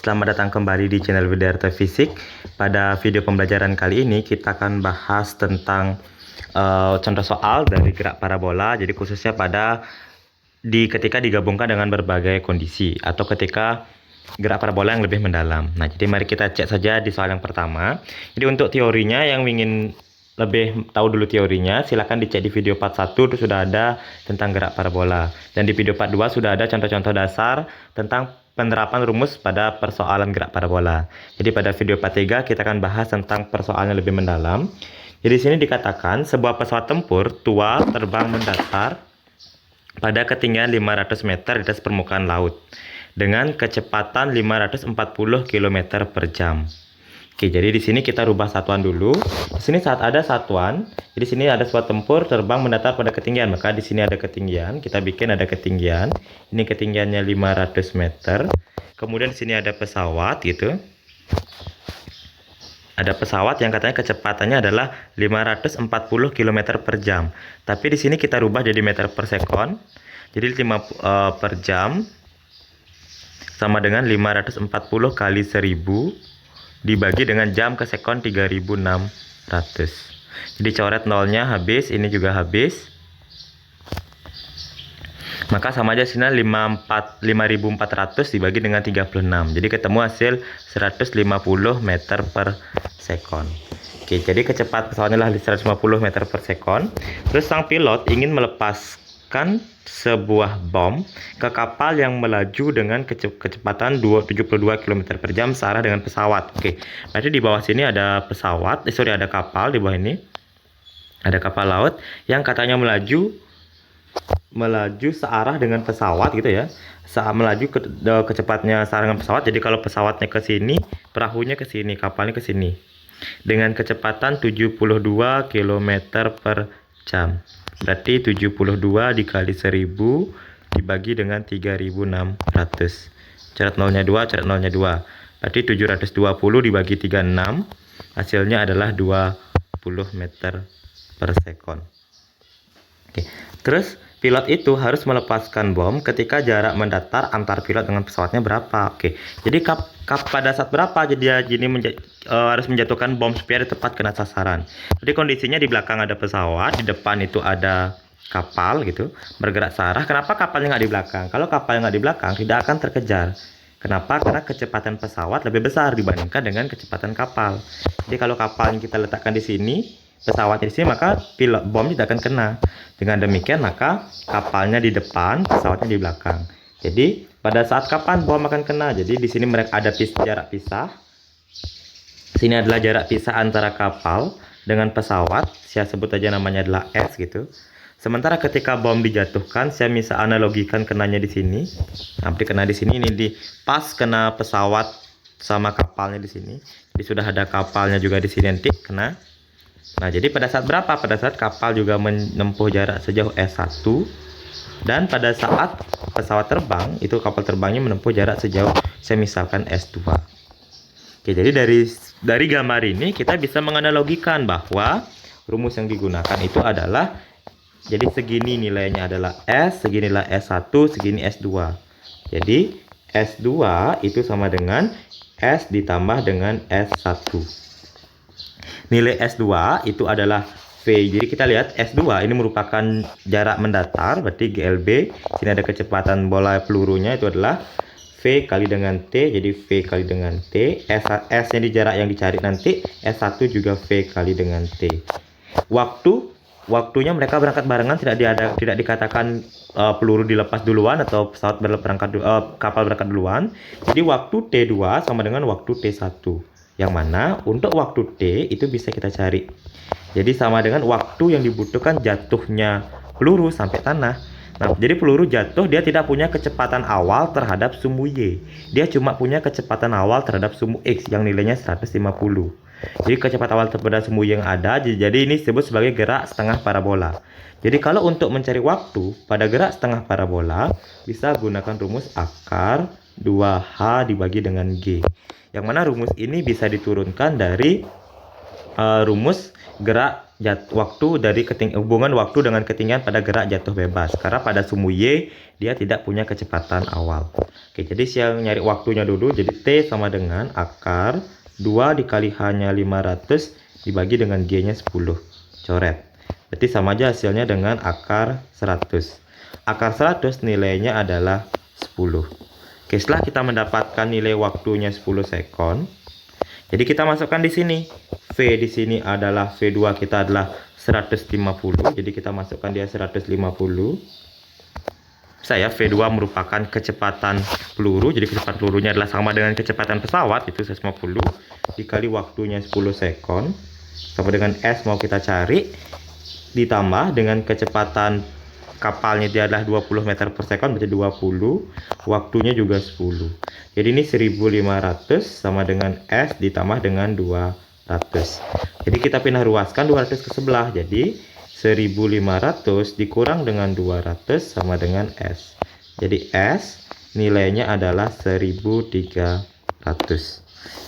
Selamat datang kembali di channel Widyarta Fisik. Pada video pembelajaran kali ini kita akan bahas tentang contoh soal dari gerak parabola. Jadi khususnya ketika digabungkan dengan berbagai kondisi atau ketika gerak parabola yang lebih mendalam. Nah, jadi mari kita cek saja di soal yang pertama. Jadi untuk teorinya, yang ingin lebih tahu dulu teorinya, silakan dicek di video part 1, itu sudah ada tentang gerak parabola. Dan di video part 2 sudah ada contoh-contoh dasar tentang penerapan rumus pada persoalan gerak parabola. Jadi pada video part 3 kita akan bahas tentang persoalan yang lebih mendalam. Jadi di sini dikatakan sebuah pesawat tempur tua terbang mendatar pada ketinggian 500 meter di atas permukaan laut dengan kecepatan 540 km per jam. Oke, jadi di sini kita rubah satuan dulu. Di sini saat ada satuan, jadi sini ada pesawat tempur terbang mendatar pada ketinggian, maka di sini ada ketinggian, kita bikin ada ketinggian. Ini ketinggiannya 500 meter. Kemudian di sini ada pesawat gitu. Ada pesawat yang katanya kecepatannya adalah 540 km per jam. Tapi di sini kita rubah jadi meter per sekon. Jadi 5 per jam sama dengan 540 kali 1000 dibagi dengan jam ke sekon 3600. Jadi coret nolnya habis, ini juga habis. Maka sama aja sini 5400 dibagi dengan 36. Jadi ketemu hasil 150 meter per sekon. Oke, jadi kecepatan pesawatnya adalah 150 meter per sekon. Terus sang pilot ingin melepaskan sebuah bom ke kapal yang melaju dengan kecepatan 72 km per jam searah dengan pesawat. Oke, berarti di bawah sini ada pesawat, ada kapal di bawah ini. Ada kapal laut yang katanya melaju searah dengan pesawat gitu ya. Saat melaju kecepatnya searah dengan pesawat. Jadi kalau pesawatnya ke sini, perahunya ke sini, kapalnya ke sini. Dengan kecepatan 72 km per jam. Berarti 72 dikali 1000 dibagi dengan 3600. Coret nolnya 2, coret nolnya 2. Berarti 720 dibagi 36. Hasilnya adalah 20 meter per sekon. Oke. Terus pilot itu harus melepaskan bom ketika jarak mendatar antar pilot dengan pesawatnya berapa. Oke. Jadi pada saat berapa dia harus menjatuhkan bom supaya tepat kena sasaran. Jadi kondisinya di belakang ada pesawat, di depan itu ada kapal gitu, bergerak searah. Kenapa kapalnya nggak di belakang? Kalau kapalnya nggak di belakang tidak akan terkejar. Kenapa? Karena kecepatan pesawat lebih besar dibandingkan dengan kecepatan kapal. Jadi kalau kapal yang kita letakkan di sini, pesawatnya di sini, maka pilot bom tidak akan kena. Dengan demikian maka kapalnya di depan, pesawatnya di belakang. Jadi pada saat kapan bom akan kena? Jadi di sini mereka ada jarak pisah. Sini adalah jarak pisah antara kapal dengan pesawat. Saya sebut aja namanya adalah S gitu. Sementara ketika bom dijatuhkan, saya bisa analogikan kenanya di sini. Nanti kena di sini, ini di pas kena pesawat sama kapalnya di sini. Jadi sudah ada kapalnya juga di sini nanti kena. Nah, jadi pada saat berapa? Pada saat kapal juga menempuh jarak sejauh S1. Dan pada saat pesawat terbang, itu kapal terbangnya menempuh jarak sejauh, saya misalkan S2. Oke, jadi dari gambar ini kita bisa menganalogikan bahwa rumus yang digunakan itu adalah, jadi segini nilainya adalah S, segini adalah S1, segini S2. Jadi S2 itu sama dengan S ditambah dengan S1. Nilai S2 itu adalah V. Jadi kita lihat S2 ini merupakan jarak mendatar, berarti GLB. Sini ada kecepatan bola pelurunya itu adalah V kali dengan T, jadi V kali dengan T. S yang di jarak yang dicari nanti, S1 juga V kali dengan T. Waktunya mereka berangkat barengan, tidak dikatakan peluru dilepas duluan atau pesawat kapal berangkat duluan. Jadi waktu T2 sama dengan waktu T1. Yang mana untuk waktu T itu bisa kita cari. Jadi sama dengan waktu yang dibutuhkan jatuhnya peluru sampai tanah. Nah, jadi peluru jatuh dia tidak punya kecepatan awal terhadap sumbu Y. Dia cuma punya kecepatan awal terhadap sumbu X yang nilainya 150. Jadi kecepatan awal terhadap sumbu Y yang ada, jadi ini disebut sebagai gerak setengah parabola. Jadi kalau untuk mencari waktu pada gerak setengah parabola, bisa gunakan rumus akar 2H dibagi dengan G. Yang mana rumus ini bisa diturunkan dari rumus gerak waktu dari hubungan waktu dengan ketinggian pada gerak jatuh bebas. Karena pada sumbu Y dia tidak punya kecepatan awal. Oke, jadi saya nyari waktunya dulu. Jadi T sama dengan akar 2 dikali H-nya 500 dibagi dengan G-nya 10. Coret. Berarti sama aja hasilnya dengan akar 100. Akar 100 nilainya adalah 10. Oke, setelah kita mendapatkan nilai waktunya 10 sekon, jadi kita masukkan di sini. V di sini adalah V2 kita adalah 150. Jadi kita masukkan dia 150. Saya V2 merupakan kecepatan peluru. Jadi kecepatan pelurunya adalah sama dengan kecepatan pesawat, itu 150 dikali waktunya 10 sekon. Sama dengan S mau kita cari, ditambah dengan kecepatan kapalnya dia adalah 20 meter per sekon, berarti 20, waktunya juga 10. Jadi ini 1500 sama dengan S ditambah dengan 200. Jadi kita pindah ruaskan 200 ke sebelah, jadi 1500 dikurang dengan 200 sama dengan S. Jadi S nilainya adalah 1300.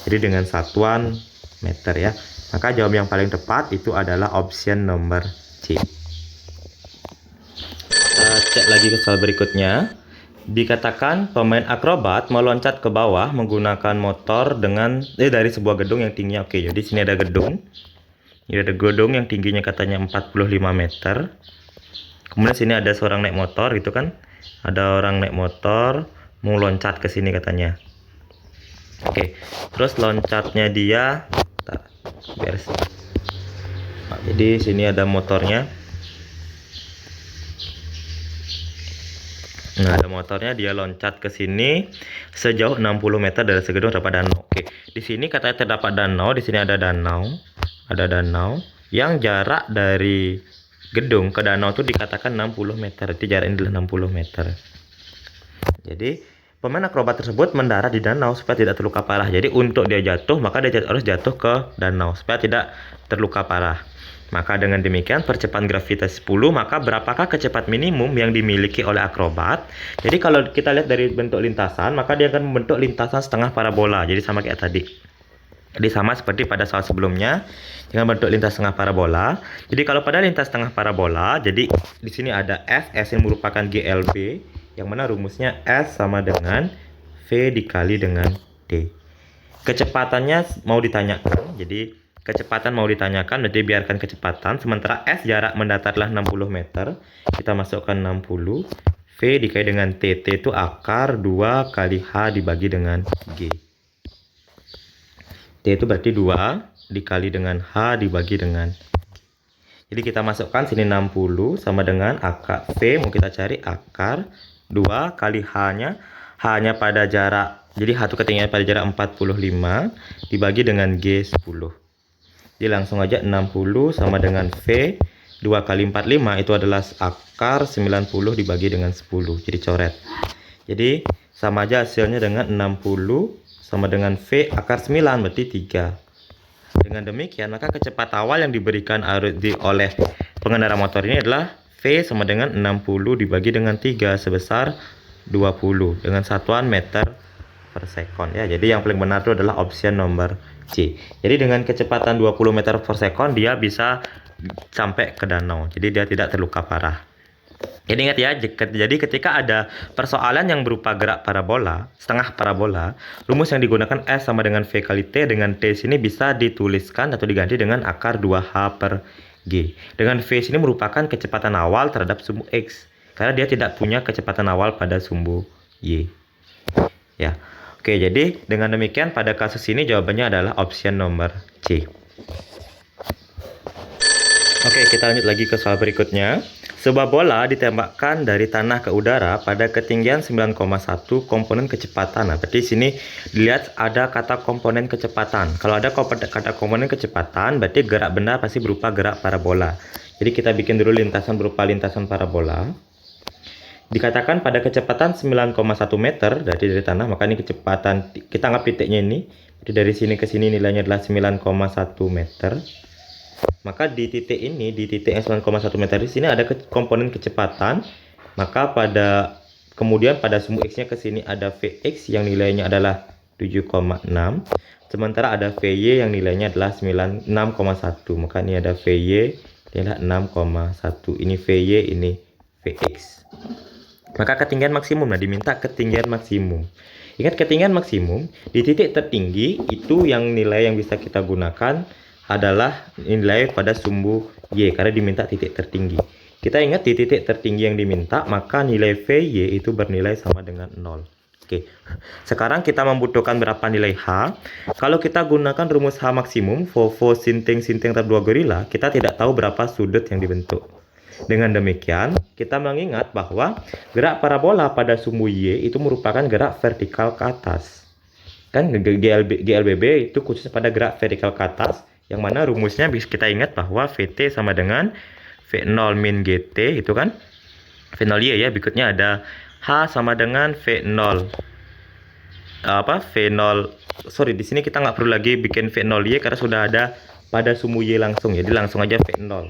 Jadi dengan satuan meter ya. Maka jawab yang paling tepat itu adalah option nomor C. Kita cek lagi ke soal berikutnya. Dikatakan pemain akrobat meloncat ke bawah menggunakan motor dengan dari sebuah gedung yang tingginya. Oke, jadi sini ada gedung. Ini ada gedung yang tingginya katanya 45 meter. Kemudian sini ada seorang naik motor gitu kan. Ada orang naik motor mau loncat ke sini katanya. Oke, terus loncatnya dia beres. Nah, jadi sini ada motornya. Nah, ada motornya, dia loncat ke sini sejauh 60 meter dari segedung terdapat danau. Oke, di sini katanya terdapat danau, di sini ada danau. Ada danau yang jarak dari gedung ke danau itu dikatakan 60 meter. Jadi jarak ini adalah 60 meter. Jadi, pemain akrobat tersebut mendarat di danau supaya tidak terluka parah. Jadi, untuk dia jatuh, maka dia harus jatuh ke danau supaya tidak terluka parah. Maka dengan demikian percepatan gravitasi 10, maka berapakah kecepatan minimum yang dimiliki oleh akrobat? Jadi kalau kita lihat dari bentuk lintasan, maka dia akan membentuk lintasan setengah parabola. Jadi sama kayak tadi. Jadi sama seperti pada soal sebelumnya dengan bentuk lintas setengah parabola. Jadi kalau pada lintas setengah parabola, jadi di sini ada S yang merupakan GLB, yang mana rumusnya S sama dengan V dikali dengan D. Kecepatannya mau ditanyakan, jadi kecepatan mau ditanyakan, berarti biarkan kecepatan. Sementara S jarak mendatarlah 60 meter. Kita masukkan 60. V dikali dengan T. T itu akar 2 kali H dibagi dengan G. T itu berarti 2 dikali dengan H dibagi dengan G. Jadi kita masukkan sini 60 sama dengan akar V. Mau kita cari akar 2 kali H-nya. H-nya pada jarak, jadi H itu ketinggian pada jarak 45 dibagi dengan G 10. Jadi langsung aja 60 sama dengan V 2 kali 45 itu adalah akar 90 dibagi dengan 10. Jadi coret. Jadi sama aja hasilnya dengan 60 sama dengan V akar 9 berarti 3. Dengan demikian maka kecepatan awal yang diberikan oleh pengendara motor ini adalah V sama dengan 60 dibagi dengan 3 sebesar 20 dengan satuan meter per sekon ya. Jadi yang paling benar itu adalah option nomor C. Jadi dengan kecepatan 20 meter per sekon dia bisa sampai ke danau. Jadi dia tidak terluka parah. Jadi ingat ya, jadi ketika ada persoalan yang berupa gerak parabola, setengah parabola, rumus yang digunakan S sama dengan V kali T, dengan T sini bisa dituliskan atau diganti dengan akar 2H per G. Dengan V sini merupakan kecepatan awal terhadap sumbu X. Karena dia tidak punya kecepatan awal pada sumbu Y. Ya. Oke, jadi dengan demikian pada kasus ini jawabannya adalah option nomor C. Oke, kita lanjut lagi ke soal berikutnya. Sebuah bola ditembakkan dari tanah ke udara pada ketinggian 9,1 komponen kecepatan. Nah, berarti sini dilihat ada kata komponen kecepatan. Kalau ada kata komponen kecepatan, berarti gerak benda pasti berupa gerak parabola. Jadi kita bikin dulu lintasan berupa lintasan parabola. Dikatakan pada kecepatan 9,1 meter dari tanah, maka ini kecepatan, kita anggap titiknya ini. Jadi dari sini ke sini nilainya adalah 9,1 meter. Maka di titik ini, di titik 9,1 meter di sini ada komponen kecepatan. Maka kemudian pada sumbu X-nya ke sini ada Vx yang nilainya adalah 7,6. Sementara ada VY yang nilainya adalah 6,1. Maka ini ada VY adalah 6,1. Ini VY, ini VX. Maka ketinggian maksimum, nah diminta ketinggian maksimum. Ingat, ketinggian maksimum di titik tertinggi itu yang nilai yang bisa kita gunakan adalah nilai pada sumbu Y, karena diminta titik tertinggi. Kita ingat di titik tertinggi yang diminta, maka nilai VY itu bernilai sama dengan 0. Oke, sekarang kita membutuhkan berapa nilai H. Kalau kita gunakan rumus H maksimum, fofo sinting antara dua gorila, kita tidak tahu berapa sudut yang dibentuk. Dengan demikian, kita mengingat bahwa gerak parabola pada sumbu Y itu merupakan gerak vertikal ke atas. Kan GLBB itu khusus pada gerak vertikal ke atas, yang mana rumusnya bisa kita ingat bahwa VT sama dengan V0 min GT, itu kan V0 Y ya. Berikutnya ada H sama dengan V0 sorry, di sini kita nggak perlu lagi bikin V0 Y karena sudah ada pada sumbu Y langsung, jadi langsung aja V0.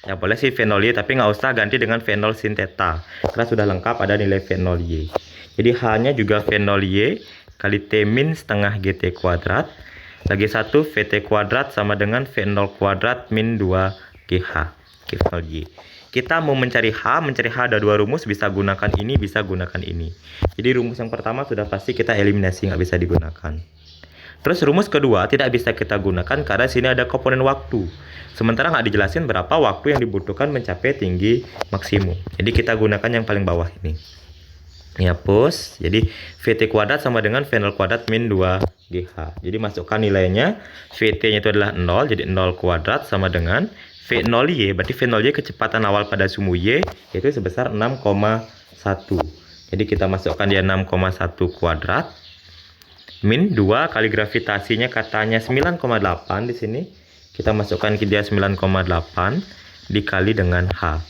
Ya boleh sih V0 Y, tapi nggak usah ganti dengan V0 sin theta karena sudah lengkap ada nilai V0 Y. Jadi H nya juga V0 Y kali T min setengah GT kuadrat lagi 1 VT kuadrat sama dengan V0 kuadrat min 2 GH V0 Y. Kita mau mencari H ada dua rumus, bisa gunakan ini, bisa gunakan ini. Jadi rumus yang pertama sudah pasti kita eliminasi, nggak bisa digunakan. Terus rumus kedua tidak bisa kita gunakan karena sini ada komponen waktu. Sementara nggak dijelasin berapa waktu yang dibutuhkan mencapai tinggi maksimum. Jadi kita gunakan yang paling bawah ini. Ini hapus. Jadi VT kuadrat sama dengan V0 kuadrat min 2 GH. Jadi masukkan nilainya. VT-nya itu adalah 0, jadi 0 kuadrat sama dengan V0 Y, berarti V0 Y kecepatan awal pada sumbu Y yaitu sebesar 6,1. Jadi kita masukkan dia 6,1 kuadrat min 2 kali gravitasinya katanya 9,8 di sini. Kita masukkan ke dia 9,8 dikali dengan H.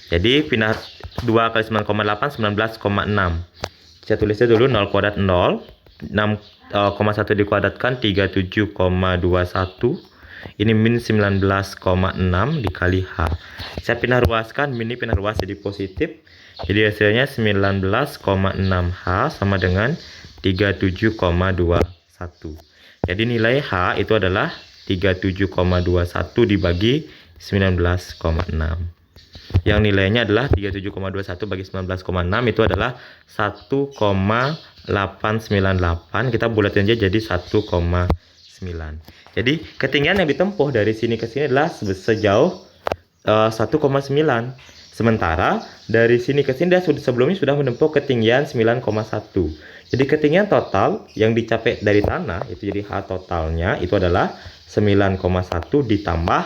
Jadi pindah 2 kali 9,8 19,6. Saya tulisnya dulu 0 kuadrat 0, 6,1 dikuadratkan 37,21. Ini min 19,6 dikali H. Saya pindah ruaskan, min ini pindah ruas jadi positif. Jadi hasilnya 19,6 H sama dengan 37,21. Jadi nilai H itu adalah 37,21 dibagi 19,6. Yang nilainya adalah 37,21 bagi 19,6 itu adalah 1,898. Kita bulatin aja jadi 1,9. Jadi ketinggian yang ditempuh dari sini ke sini adalah sejauh 1,9. Sementara dari sini ke sini dia sebelumnya sudah menempuh ketinggian 9,1. Jadi ketinggian total yang dicapai dari tanah itu jadi H totalnya itu adalah 9,1 ditambah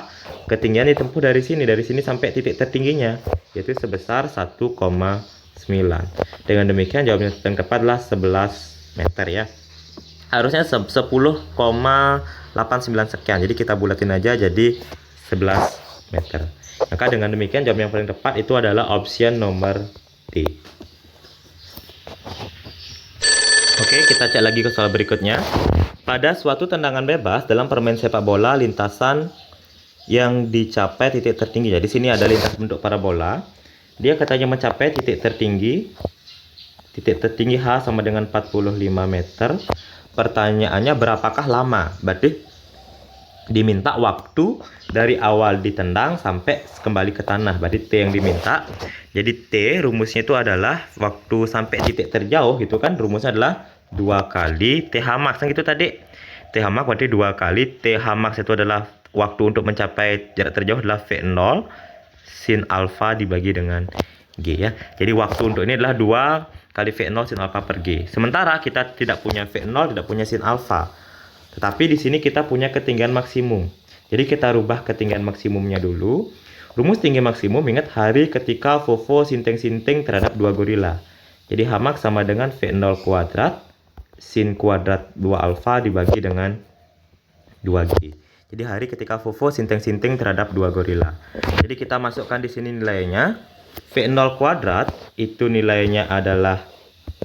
ketinggian ditempuh dari sini sampai titik tertingginya yaitu sebesar 1,9. Dengan demikian jawabannya yang tepat adalah 11 meter ya. Harusnya 10,89 sekian. Jadi kita bulatin aja jadi 11 meter. Maka dengan demikian jawaban yang paling tepat itu adalah option nomor D. Oke, kita cek lagi ke soal berikutnya. Pada suatu tendangan bebas dalam permain sepak bola, lintasan yang dicapai titik tertinggi. Jadi sini ada lintas bentuk parabola. Dia katanya mencapai titik tertinggi. Titik tertinggi H sama dengan 45 meter. Pertanyaannya berapakah lama? Berarti diminta waktu dari awal ditendang sampai kembali ke tanah. Berarti T yang diminta. Jadi T rumusnya itu adalah waktu sampai titik terjauh itu kan rumusnya adalah 2 kali TH max kan gitu tadi. TH max berarti 2 kali TH max itu adalah waktu untuk mencapai jarak terjauh adalah V0 sin alfa dibagi dengan G ya. Jadi waktu untuk ini adalah 2 kali V0 sin alfa per G. Sementara kita tidak punya V0, tidak punya sin alfa. Tetapi di sini kita punya ketinggian maksimum. Jadi kita rubah ketinggian maksimumnya dulu. Rumus tinggi maksimum ingat hari ketika fofo sinting terhadap 2 gorila. Jadi H max sama dengan V0 kuadrat sin kuadrat 2 alfa dibagi dengan 2G. Jadi hari ketika fofo sinting terhadap 2 gorila. Jadi kita masukkan di sini nilainya. V0 kuadrat itu nilainya adalah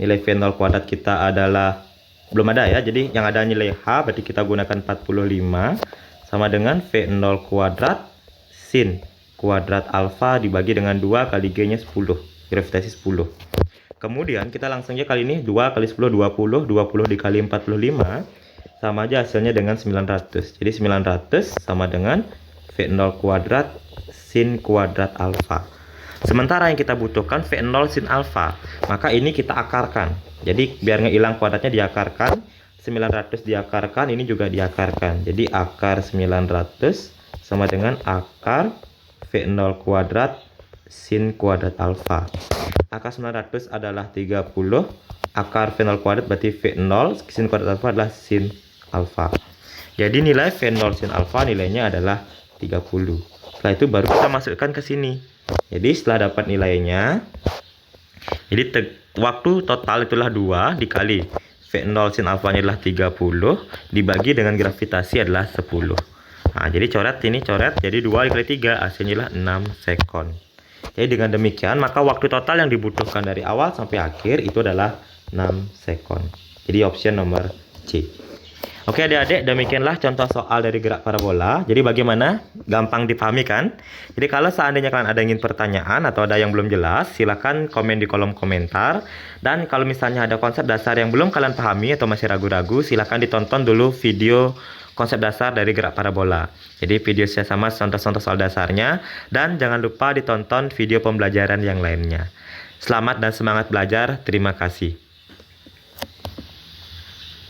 nilai V0 kuadrat kita adalah belum ada ya. Jadi yang ada nilai H berarti kita gunakan 45 sama dengan V0 kuadrat sin kuadrat alfa dibagi dengan 2 kali G nya 10. Gravitasi 10. Kemudian kita langsung aja kali ini 2 kali 10 20, 20 dikali 45 sama aja hasilnya dengan 900. Jadi 900 sama dengan V0 kuadrat sin kuadrat alfa. Sementara yang kita butuhkan V0 sin alfa, maka ini kita akarkan. Jadi biar ngilang kuadratnya diakarkan, 900 diakarkan, ini juga diakarkan. Jadi akar 900 sama dengan akar V0 kuadrat sin kuadrat alfa. Akar 900 adalah 30, akar V0 kuadrat berarti V0 sin kuadrat alfa adalah sin alfa. Jadi nilai V0 sin alfa nilainya adalah 30. Setelah itu baru kita masukkan ke sini. Jadi setelah dapat nilainya, jadi waktu total itulah 2 dikali V0 sin alfanya adalah 30 dibagi dengan gravitasi adalah 10. Nah, jadi coret ini coret, jadi 2 dikali 3 hasilnya adalah 6 sekon. Jadi dengan demikian maka waktu total yang dibutuhkan dari awal sampai akhir itu adalah 6 sekon. Jadi option nomor C. Oke adik-adik, demikianlah contoh soal dari gerak parabola. Jadi bagaimana? Gampang dipahami kan? Jadi kalau seandainya kalian ada ingin pertanyaan atau ada yang belum jelas, silahkan komen di kolom komentar. Dan kalau misalnya ada konsep dasar yang belum kalian pahami atau masih ragu-ragu, silahkan ditonton dulu video konsep dasar dari gerak parabola. Jadi video saya sama contoh-contoh soal dasarnya. Dan jangan lupa ditonton video pembelajaran yang lainnya. Selamat dan semangat belajar. Terima kasih.